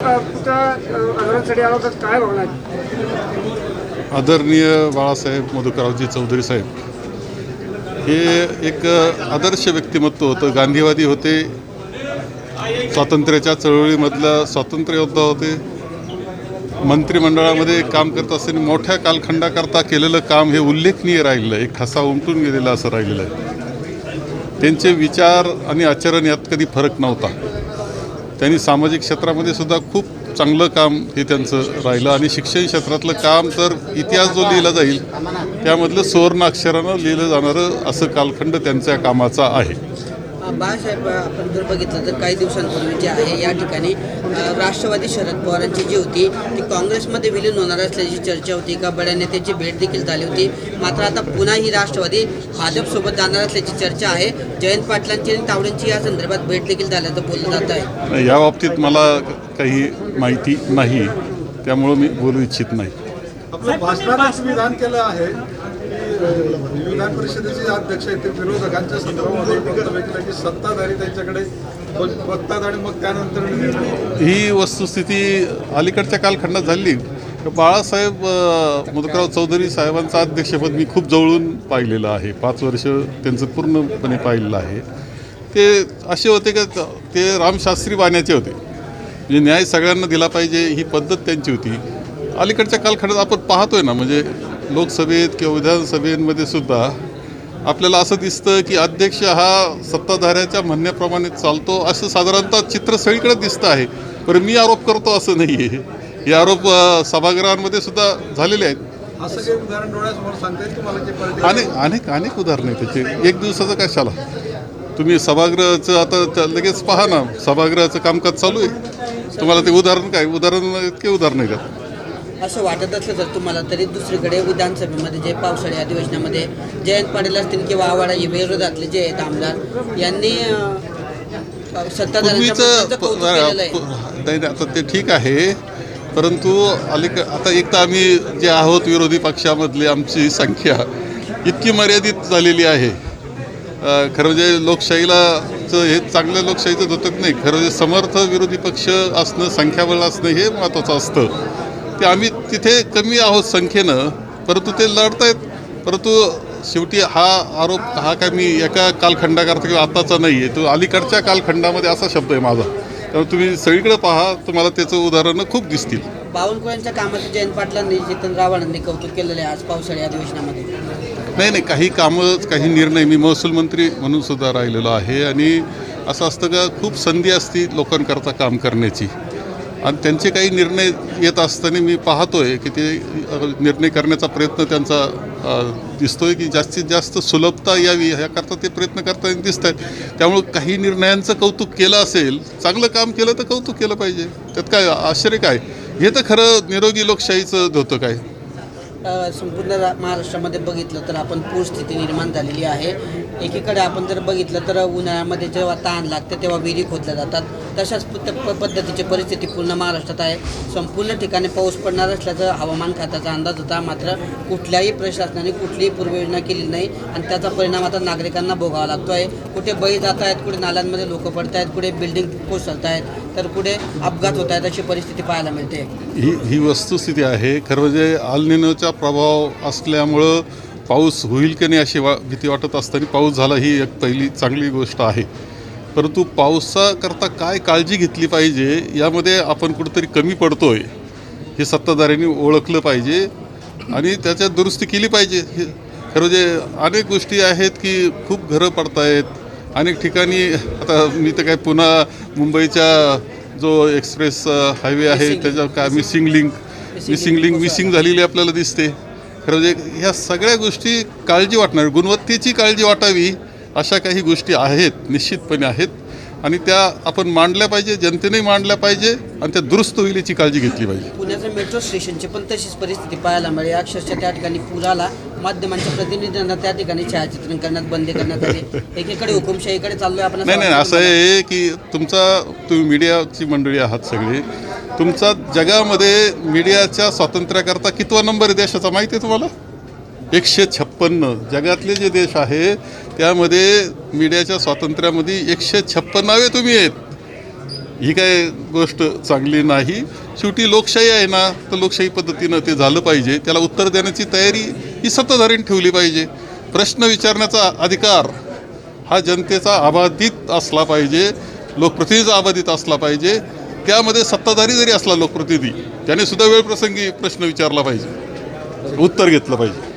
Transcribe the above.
काय भावना आहे? आदरणीय बाळासाहेब मधुकररावजी चौधरी साहेब हे एक आदर्श व्यक्तिमत्व होतं. गांधीवादी होते, स्वातंत्र्याच्या चळवळीमधला स्वातंत्र्ययोद्धा होते. मंत्रिमंडळामध्ये काम करत असताना मोठ्या कालखंडाकरता केलेलं काम हे उल्लेखनीय राहिलेलं आहे. एक ठसा उमटून गेलेला असं राहिलेलं आहे. त्यांचे विचार आणि आचरण यात कधी फरक नव्हता. त्यांनी सामाजिक क्षेत्रामध्ये सुद्धा खूप चांगलं काम हे त्यांचं राहिलं आणि शिक्षण क्षेत्रातलं काम तर इतिहास जो लिहिला जाईल त्यामधलं सुवर्ण अक्षरानं लिहिलं जाणारं असं कालखंड त्यांच्या कामाचा आहे. बाळासाहेब, आपण जर बघितलं तर काही दिवसांपूर्वी जे आहे या ठिकाणी राष्ट्रवादी शरद पवारांची जी होती ती काँग्रेसमध्ये विलीन होणार असल्याची चर्चा होती. एका बड्या नेत्याची भेट देखील झाली होती. मात्र आता पुन्हा ही राष्ट्रवादी भाजपसोबत जाणार असल्याची चर्चा आहे. जयंत पाटलांची आणि तावडेंची या संदर्भात भेट देखील झाल्याचं बोललं जात आहे. या बाबतीत मला काही माहिती नाही, त्यामुळं मी बोलू इच्छित नाही. आपलं भाषणात विधान केलं आहे की विधान परिषदेचे अध्यक्ष आहेत ते विरोधकांच्या संदर्भामध्ये वक्तव्य केलं की सत्ताधारी त्यांच्याकडे बघतात आणि मग त्यानंतर ही वस्तुस्थिती अलीकडच्या कालखंडात झाली. बाळासाहेब मधुकरराव चौधरी साहेबांचं अध्यक्षपद मी खूप जवळून पाहिलेलं आहे. 5 वर्ष त्यांचं पूर्णपणे पाहिलेलं आहे. ते असे होते का ते रामशास्त्री बाण्याचे होते, म्हणजे न्याय सगळ्यांना दिला पाहिजे ही पद्धत त्यांची होती. अलीकडच्या कालखंडात आपण पाहतोय ना, म्हणजे लोकसभेत किंवा विधानसभेमध्ये सुद्धा आपल्याला असं दिसतं की अध्यक्ष हा सत्ताधाऱ्याच्या म्हणण्याप्रमाणे चालतो असं साधारणतः चित्र सगळीकडे दिसतं आहे. पण मी आरोप करतो असं नाही आहे. हे आरोप सभागृहांमध्ये सुद्धा झालेले आहेत. असं काही उदाहरण डोळ्यासमोर सांगता येईल तुम्हाला? अनेक उदाहरणं आहेत त्याचे. एक दिवसाचं कशाला तुम्ही सभागृहाचं आता लगेच पहा ना, सभागृहाचं कामकाज चालू आहे. तुम्हाला ते उदाहरण काय इतके उदाहरण आहे का? असं वाटत असलं तर तुम्हाला तरी दुसरीकडे विधानसभेमध्ये जे पावसाळी अधिवेशनामध्ये जयंत पाटील असतील किंवा आव्हाड विरोधातले जे आहेत आमदार यांनी नाही आता ते ठीक आहे, परंतु आता एक तर आम्ही जे आहोत विरोधी पक्षामधली आमची संख्या इतकी मर्यादित झालेली आहे. खरं म्हणजे लोकशाहीला हे चांगल्या लोकशाहीचं द्योतक नाही. खरं म्हणजे समर्थ विरोधी पक्ष असणं, संख्याबळ असणं हे महत्त्वाचं असतं. ते आम्ही तिथे कमी आहोत संख्येनं, परंतु ते लढतायत. परंतु शेवटी हा आरोप हा काय मी एका कालखंडाकरता किंवा आत्ताचा नाही आहे, तो अलीकडच्या कालखंडामध्ये असा शब्द आहे माझा. त्यामुळे तुम्ही सगळीकडे पहा, तुम्हाला त्याचं उदाहरणं खूप दिसतील. बावनकुळ्यांच्या कामाचं जयंत पाटलांनी जितेंद्र आव्हाडांनी कौतुक केलेलं आहे आज पावसाळी अधिवेशनामध्ये. नाही, काही कामं काही निर्णय, मी महसूल मंत्री म्हणून सुद्धा राहिलेलो आहे आणि असं असतं का खूप संधी असती लोकांकरता काम करण्याची आणि त्यांचे काही निर्णय येत असताना मी पाहतोय की ते निर्णय करण्याचा प्रयत्न त्यांचा दिसतोय की जास्तीत जास्त सुलभता यावी ह्याकरता ते प्रयत्न करताना दिसत आहेत. त्यामुळं काही निर्णयांचं कौतुक केलं असेल, चांगलं काम केलं तर कौतुक केलं पाहिजे. त्यात काय आश्चर्य काय? हे तर खरं निरोगी लोकशाहीचं द्योतक आहे. संपूर्ण महाराष्ट्रामध्ये बघितलं तर आपण पूरस्थिती निर्माण झालेली आहे. एकीकडे आपण जर बघितलं तर उन्हाळ्यामध्ये जेव्हा ताण लागते तेव्हा विहिरी खोदल्या जातात. तशाच पद्धतीची परिस्थिती पूर्ण महाराष्ट्रात आहे. संपूर्ण ठिकाणी पाऊस पडणार असल्याचं हवामान खात्याचा अंदाज होता. मात्र कुठल्याही प्रशासनाने कुठलीही पूर्वयोजना केली नाही आणि त्याचा परिणाम आता नागरिकांना भोगावा लागतो आहे. कुठे बळी जात आहेत, कुठे नाल्यांमध्ये लोक पडत आहेत, कुठे बिल्डिंग कोसळत आहेत, तर कुठे अपघात होत आहेत. अशी परिस्थिती पाहायला मिळते. ही वस्तुस्थिती आहे. खरं म्हणजे अल निनोचा प्रभाव असल्यामुळं पाऊस होईल की नाही अशी भीती वाटत असताना पाऊस झाला ही एक पहिली चांगली गोष्ट आहे. परंतु पावसाकरता काय काळजी घेतली पाहिजे यामध्ये आपण कुठंतरी कमी पडतोय हे सत्ताधाऱ्यांनी ओळखलं पाहिजे आणि त्याच्यात दुरुस्ती केली पाहिजे. खरं म्हणजे अनेक गोष्टी आहेत की खूप घरं पडत आहेत अनेक ठिकाणी. आता मी तर काय पुन्हा मुंबईच्या जो एक्सप्रेस हायवे आहे त्याच्या काय मिसिंग लिंक झालेली आपल्याला दिसते. खरं म्हणजे ह्या सगळ्या गोष्टी काळजी वाटणार, गुणवत्तेची काळजी वाटावी अशा काही गोष्टी आहेत, निश्चितपणे आहेत आणि त्या आपण मांडल्या पाहिजे, जनतेने मांडल्या पाहिजे आणि त्या दुरुस्त होईल याची काळजी घेतली पाहिजे. पुण्याचं मेट्रो स्टेशनची पण तशीच परिस्थिती पाहायला मिळेल. अक्षरशः त्या ठिकाणी पुराला माध्यमांच्या प्रतिनिधींना त्या ठिकाणी छायाचित्रण करण्यात बंदी करण्यात आली. एकीकडे हुकुमशाहीकडे चाललोय आपण. नाही असं आहे की तुम्ही मीडियाची मंडळी आहात सगळे. तुमचा जगामध्ये मीडियाच्या स्वातंत्र्याकरता कितवा नंबर आहे देशाचा माहिती आहे तुम्हाला? 156. जगातले जे देश आहे त्यामध्ये मीडियाच्या स्वातंत्र्यामध्ये 156वे तुम्ही आहेत. ही काय गोष्ट चांगली नाही. शेवटी लोकशाही आहे ना, तर लोकशाही पद्धतीनं ते झालं पाहिजे. त्याला उत्तर देण्याची तयारी ही सत्ताधाऱ्यांनी ठेवली पाहिजे. प्रश्न विचारण्याचा अधिकार हा जनतेचा अबाधित असला पाहिजे, लोकप्रतिनिधीचा अबाधित असला पाहिजे. त्यामध्ये सत्ताधारी जरी असला लोकप्रतिनिधी, त्याने सुद्धा वेळप्रसंगी प्रश्न विचारला पाहिजे, उत्तर घेतलं पाहिजे.